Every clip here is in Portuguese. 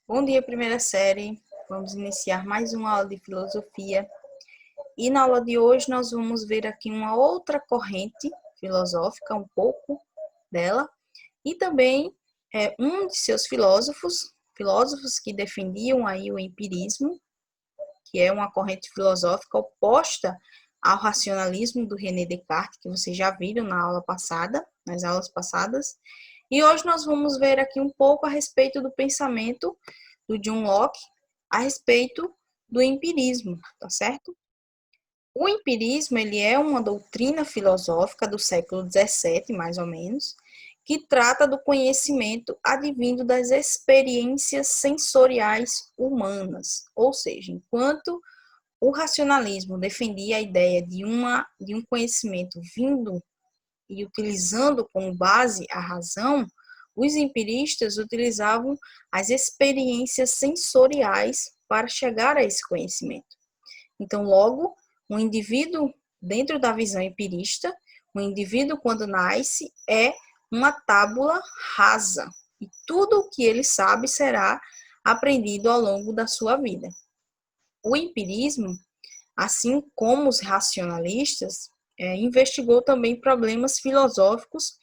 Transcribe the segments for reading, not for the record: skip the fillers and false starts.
Bom dia, primeira série. Vamos iniciar mais uma aula de filosofia. E na aula de hoje nós vamos ver aqui uma outra corrente filosófica, um pouco dela, e também um de seus filósofos que defendiam aí o empirismo, que é uma corrente filosófica oposta ao racionalismo do René Descartes, que vocês já viram na aula passada, nas aulas passadas. E hoje nós vamos ver aqui um pouco a respeito do pensamento do John Locke a respeito do empirismo, tá certo? O empirismo, ele é uma doutrina filosófica do século XVII, mais ou menos, que trata do conhecimento advindo das experiências sensoriais humanas. Ou seja, enquanto o racionalismo defendia a ideia de um conhecimento vindo e utilizando como base a razão, os empiristas utilizavam as experiências sensoriais para chegar a esse conhecimento. Então, logo, um indivíduo, dentro da visão empirista, um indivíduo, quando nasce, é uma tábula rasa. E tudo o que ele sabe será aprendido ao longo da sua vida. O empirismo, assim como os racionalistas, investigou também problemas filosóficos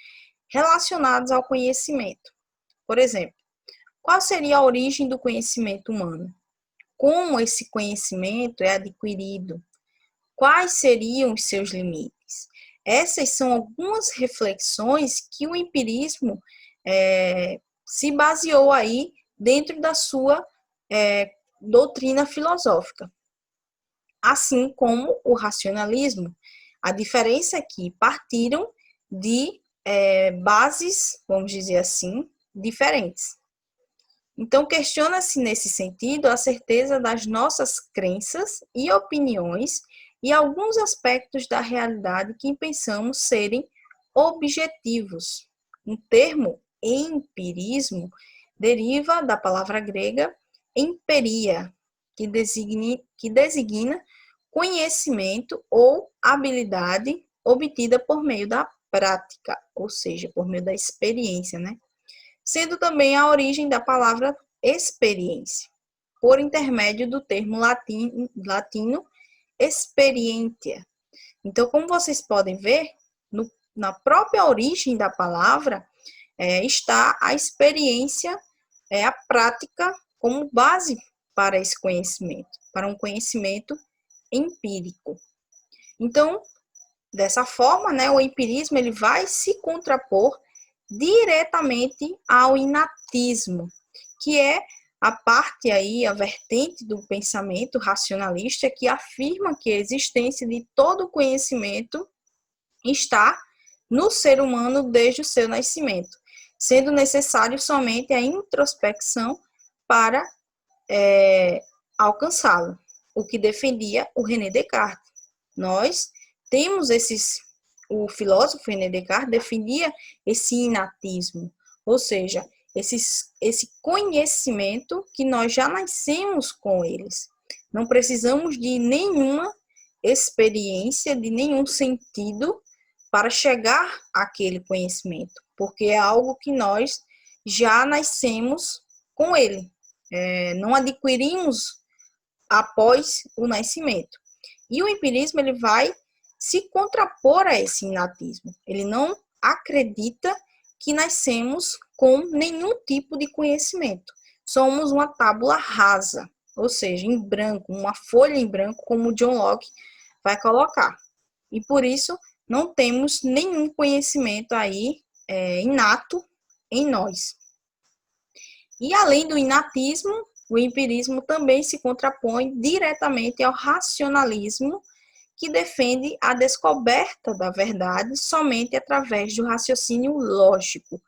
relacionados ao conhecimento. Por exemplo, qual seria a origem do conhecimento humano? Como esse conhecimento é adquirido? Quais seriam os seus limites? Essas são algumas reflexões que o empirismo se baseou aí dentro da sua doutrina filosófica. Assim como o racionalismo. A diferença é que partiram de bases, vamos dizer assim, diferentes. Então, questiona-se nesse sentido a certeza das nossas crenças e opiniões e alguns aspectos da realidade que pensamos serem objetivos. O termo empirismo deriva da palavra grega emperia, que designa conhecimento ou habilidade obtida por meio da prática, ou seja, por meio da experiência, né? Sendo também a origem da palavra experiência, por intermédio do termo latino experientia. Então, como vocês podem ver, na própria origem da palavra está a experiência, a prática como base para esse conhecimento, para um conhecimento empírico. Então, dessa forma, né, o empirismo ele vai se contrapor diretamente ao inatismo, que é a parte aí, a vertente do pensamento racionalista que afirma que a existência de todo o conhecimento está no ser humano desde o seu nascimento, sendo necessário somente a introspecção para alcançá-lo, o que defendia o René Descartes. Nós temos o filósofo René Descartes defendia esse inatismo, ou seja, esse conhecimento que nós já nascemos com eles. Não precisamos de nenhuma experiência, de nenhum sentido para chegar àquele conhecimento, porque é algo que nós já nascemos com ele. Não adquirimos após o nascimento. E o empirismo ele vai se contrapor a esse inatismo. Ele não acredita que nascemos com nenhum tipo de conhecimento. Somos uma tábula rasa, ou seja, em branco, uma folha em branco, como o John Locke vai colocar. E por isso não temos nenhum conhecimento aí inato em nós. E além do inatismo, o empirismo também se contrapõe diretamente ao racionalismo, que defende a descoberta da verdade somente através do raciocínio lógico,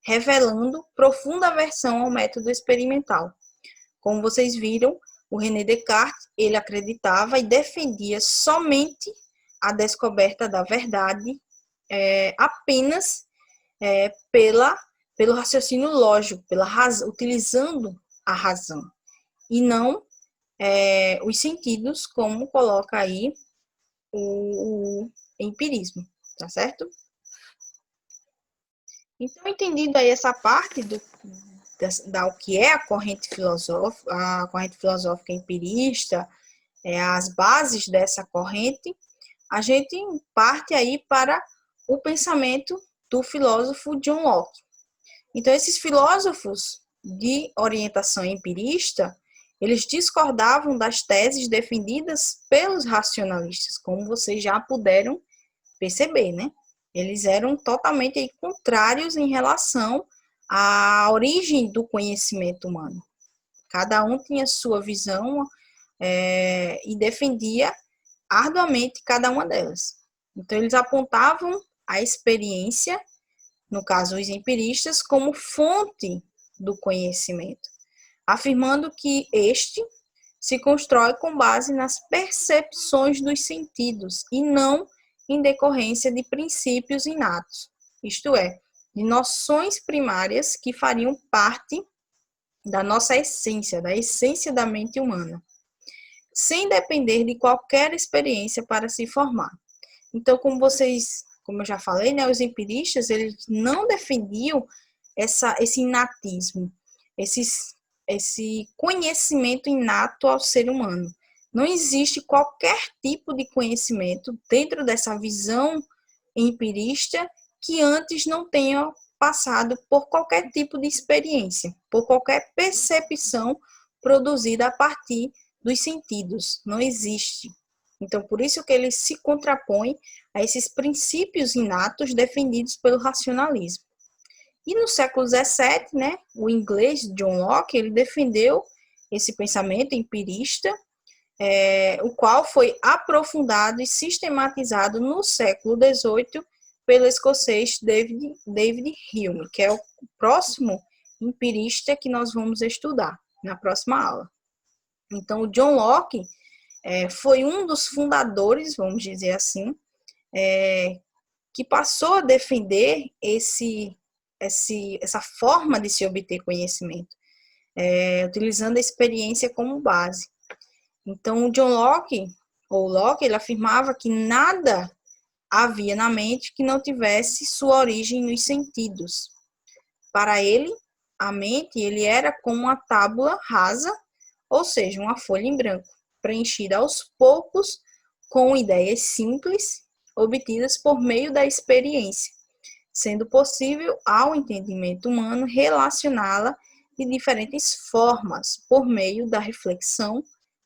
revelando profunda aversão ao método experimental. Como vocês viram, o René Descartes, ele acreditava e defendia somente a descoberta da verdade apenas pelo raciocínio lógico, utilizando a razão, e não os sentidos, como coloca aí o empirismo, tá certo? Então, entendido aí essa parte o que é a corrente filosófica empirista, as bases dessa corrente, a gente parte aí para o pensamento do filósofo John Locke. Então, esses filósofos de orientação empirista, eles discordavam das teses defendidas pelos racionalistas, como vocês já puderam perceber, né? Eles eram totalmente aí contrários em relação à origem do conhecimento humano. Cada um tinha sua visão e defendia arduamente cada uma delas. Então, eles apontavam a experiência, no caso os empiristas, como fonte do conhecimento, afirmando que este se constrói com base nas percepções dos sentidos e não em decorrência de princípios inatos, isto é, de noções primárias que fariam parte da nossa essência, da essência da mente humana, sem depender de qualquer experiência para se formar. Então, como eu já falei, né, os empiristas, eles não defendiam esse inatismo, esse conhecimento inato ao ser humano. Não existe qualquer tipo de conhecimento dentro dessa visão empirista que antes não tenha passado por qualquer tipo de experiência, por qualquer percepção produzida a partir dos sentidos. Não existe. Então, por isso que ele se contrapõe a esses princípios inatos defendidos pelo racionalismo. E no século XVII, né, o inglês John Locke, ele defendeu esse pensamento empirista, o qual foi aprofundado e sistematizado no século XVIII pelo escocês David Hume, que é o próximo empirista que nós vamos estudar na próxima aula. Então, o John Locke foi um dos fundadores, vamos dizer assim, que passou a defender essa forma de se obter conhecimento, utilizando a experiência como base. Então, o John Locke, ele afirmava que nada havia na mente que não tivesse sua origem nos sentidos. Para ele, a mente ele era como uma tábua rasa, ou seja, uma folha em branco, preenchida aos poucos com ideias simples, obtidas por meio da experiência, sendo possível ao entendimento humano relacioná-la de diferentes formas, por meio da reflexão,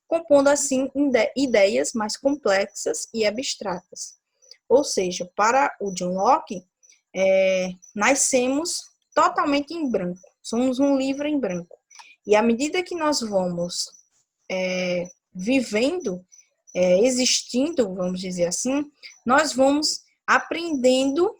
compondo assim ideias mais complexas e abstratas. Ou seja, para o John Locke, nascemos totalmente em branco, somos um livro em branco. E à medida que nós vamos vivendo, existindo, vamos dizer assim, nós vamos aprendendo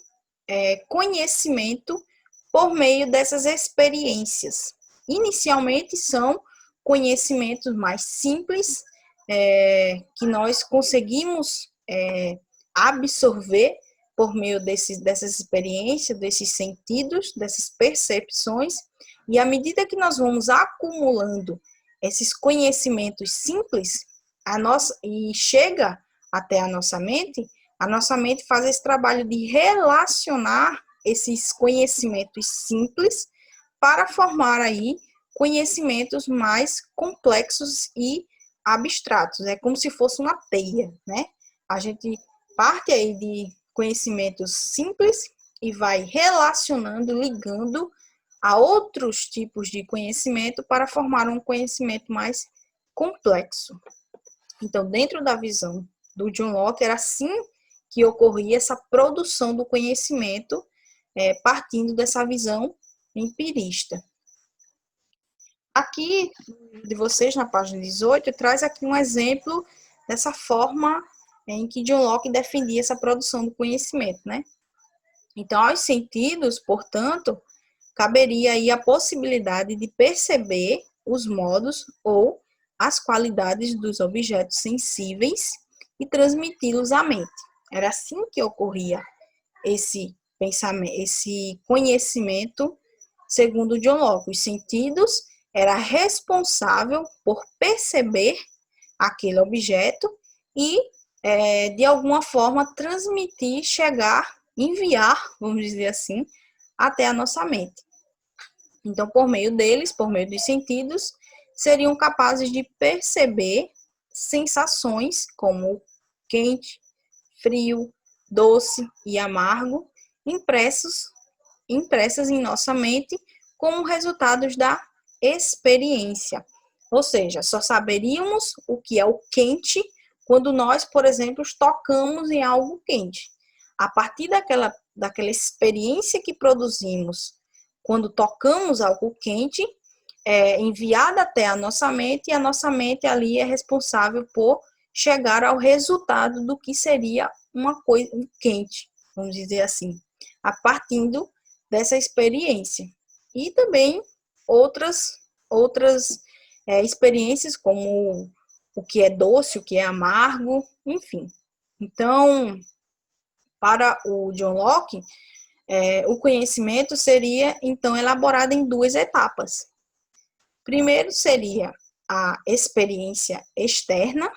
conhecimento por meio dessas experiências. Inicialmente são conhecimentos mais simples, que nós conseguimos absorver por meio dessas experiências, desses sentidos, dessas percepções, e à medida que nós vamos acumulando esses conhecimentos simples, e chega até a nossa mente faz esse trabalho de relacionar esses conhecimentos simples para formar aí conhecimentos mais complexos e abstratos. É como se fosse uma teia, né? A gente parte aí de conhecimentos simples e vai relacionando, ligando a outros tipos de conhecimento para formar um conhecimento mais complexo. Então, dentro da visão do John Locke, era assim que ocorria essa produção do conhecimento, partindo dessa visão empirista. Aqui, de vocês, na página 18, traz aqui um exemplo dessa forma em que John Locke defendia essa produção do conhecimento, né? Então, aos sentidos, portanto, caberia aí a possibilidade de perceber os modos ou as qualidades dos objetos sensíveis e transmiti-los à mente. Era assim que ocorria esse pensamento, esse conhecimento, segundo John Locke. Os sentidos era responsável por perceber aquele objeto e, de alguma forma, transmitir, chegar, enviar, vamos dizer assim, até a nossa mente. Então, por meio deles, por meio dos sentidos, seriam capazes de perceber sensações como quente, frio, doce e amargo, impressas em nossa mente como resultados da experiência. Ou seja, só saberíamos o que é o quente quando nós, por exemplo, tocamos em algo quente. A partir daquela experiência que produzimos quando tocamos algo quente, é enviada até a nossa mente, e a nossa mente ali é responsável por chegar ao resultado do que seria uma coisa quente, vamos dizer assim, a partir dessa experiência. E também outras experiências, como o que é doce, o que é amargo, enfim. Então, para o John Locke, o conhecimento seria, então, elaborado em duas etapas. Primeiro seria a experiência externa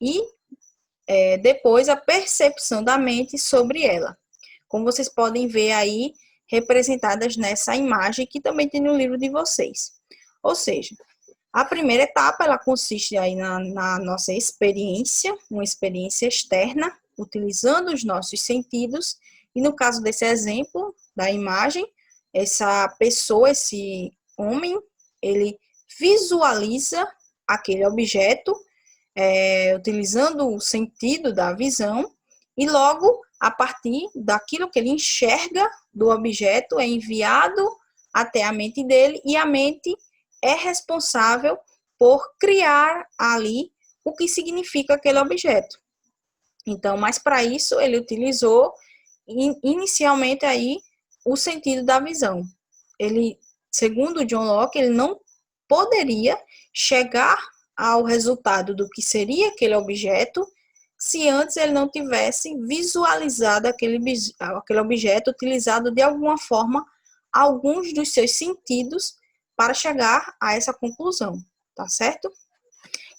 e depois a percepção da mente sobre ela. Como vocês podem ver aí, representadas nessa imagem que também tem no livro de vocês. Ou seja, a primeira etapa, ela consiste aí na nossa experiência, uma experiência externa, utilizando os nossos sentidos, e no caso desse exemplo da imagem, essa pessoa, esse homem, ele visualiza aquele objeto, utilizando o sentido da visão, e logo, a partir daquilo que ele enxerga do objeto, é enviado até a mente dele, e a mente é responsável por criar ali o que significa aquele objeto. Então, mas para isso ele utilizou inicialmente aí o sentido da visão. Ele, segundo John Locke, ele não poderia chegar ao resultado do que seria aquele objeto se antes ele não tivesse visualizado aquele objeto, utilizado de alguma forma alguns dos seus sentidos para chegar a essa conclusão, tá certo?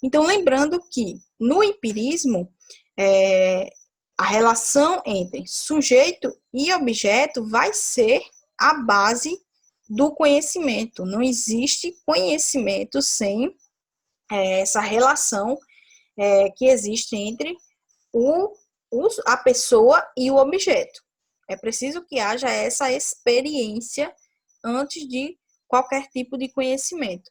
Então, lembrando que no empirismo, a relação entre sujeito e objeto vai ser a base do conhecimento. Não existe conhecimento sem essa relação que existe entre a pessoa e o objeto. É preciso que haja essa experiência antes de qualquer tipo de conhecimento.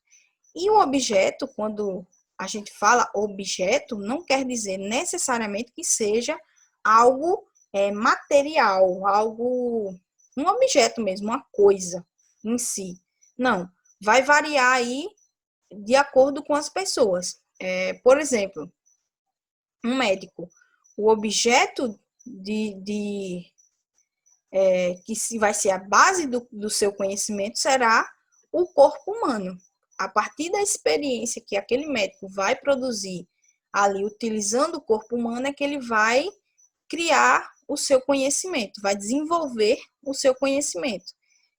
E o objeto, quando a gente fala objeto, não quer dizer necessariamente que seja algo material, um objeto mesmo, uma coisa em si. Não, vai variar aí de acordo com as pessoas. Por exemplo, um médico, o objeto que vai ser a base do seu conhecimento será o corpo humano. A partir da experiência que aquele médico vai produzir ali, utilizando o corpo humano, é que ele vai criar o seu conhecimento, vai desenvolver o seu conhecimento.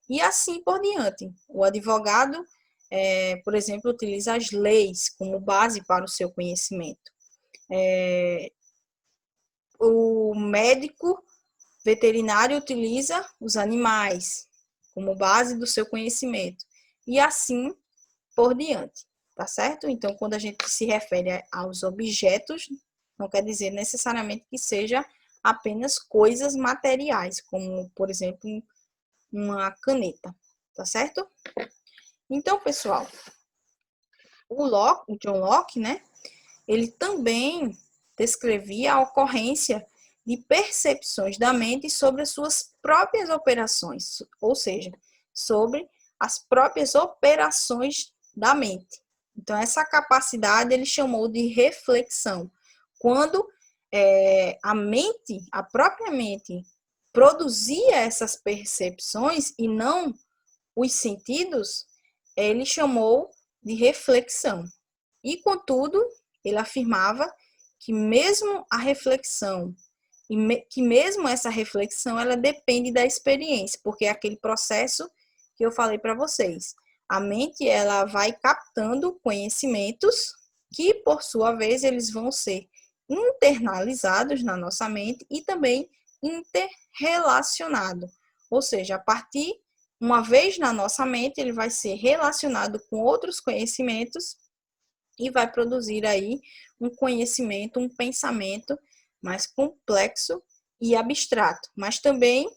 E assim por diante. O advogado, por exemplo, utiliza as leis como base para o seu conhecimento. O médico veterinário utiliza os animais como base do seu conhecimento. E assim por diante, tá certo? Então, quando a gente se refere aos objetos, não quer dizer necessariamente que seja apenas coisas materiais, como, por exemplo, uma caneta, tá certo? Então, pessoal, o John Locke, né, ele também descrevia a ocorrência de percepções da mente sobre as suas próprias operações, ou seja, sobre as próprias operações da mente. Então, essa capacidade ele chamou de reflexão. Quando a própria mente, produzia essas percepções e não os sentidos, ele chamou de reflexão. E, contudo, ele afirmava que mesmo a reflexão, que mesmo essa reflexão, ela depende da experiência, porque é aquele processo que eu falei para vocês. A mente, ela vai captando conhecimentos que, por sua vez, eles vão ser internalizados na nossa mente e também interrelacionados. Ou seja, a partir uma vez na nossa mente, ele vai ser relacionado com outros conhecimentos e vai produzir aí um conhecimento, um pensamento mais complexo e abstrato, mas também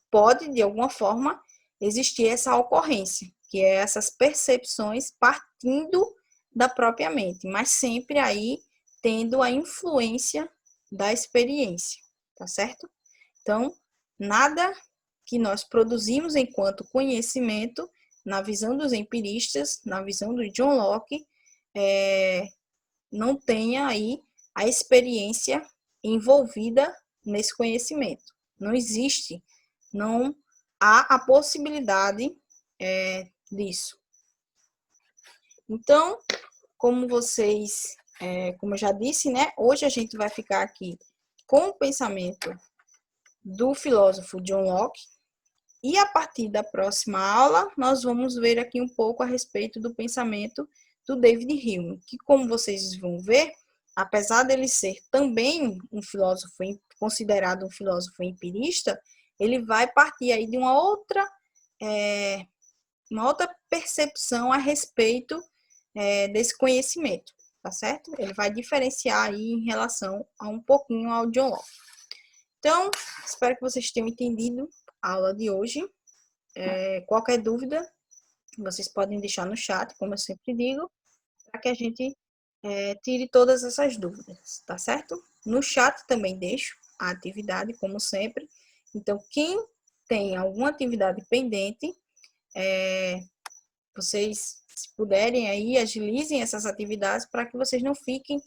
pode, de alguma forma, existir essa ocorrência, que é essas percepções partindo da própria mente, mas sempre aí tendo a influência da experiência, tá certo? Então, nada que nós produzimos enquanto conhecimento, na visão dos empiristas, na visão do John Locke, não tenha aí a experiência envolvida nesse conhecimento. Não existe, não há a possibilidade disso. Então, como vocês, como eu já disse, né? Hoje a gente vai ficar aqui com o pensamento do filósofo John Locke, e a partir da próxima aula, nós vamos ver aqui um pouco a respeito do pensamento do David Hume, que, como vocês vão ver, apesar dele ser também um filósofo, considerado um filósofo empirista, ele vai partir aí de uma outra percepção a respeito desse conhecimento, tá certo? Ele vai diferenciar aí em relação a um pouquinho ao John Locke. Então, espero que vocês tenham entendido a aula de hoje. Qualquer dúvida, vocês podem deixar no chat, como eu sempre digo, para que a gente tire todas essas dúvidas, tá certo? No chat também deixo a atividade, como sempre. Então, quem tem alguma atividade pendente, vocês, se puderem aí, agilizem essas atividades para que vocês não fiquem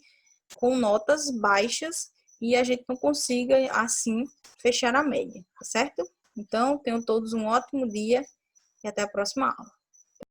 com notas baixas e a gente não consiga, assim, fechar a média, tá certo? Então, tenham todos um ótimo dia e até a próxima aula.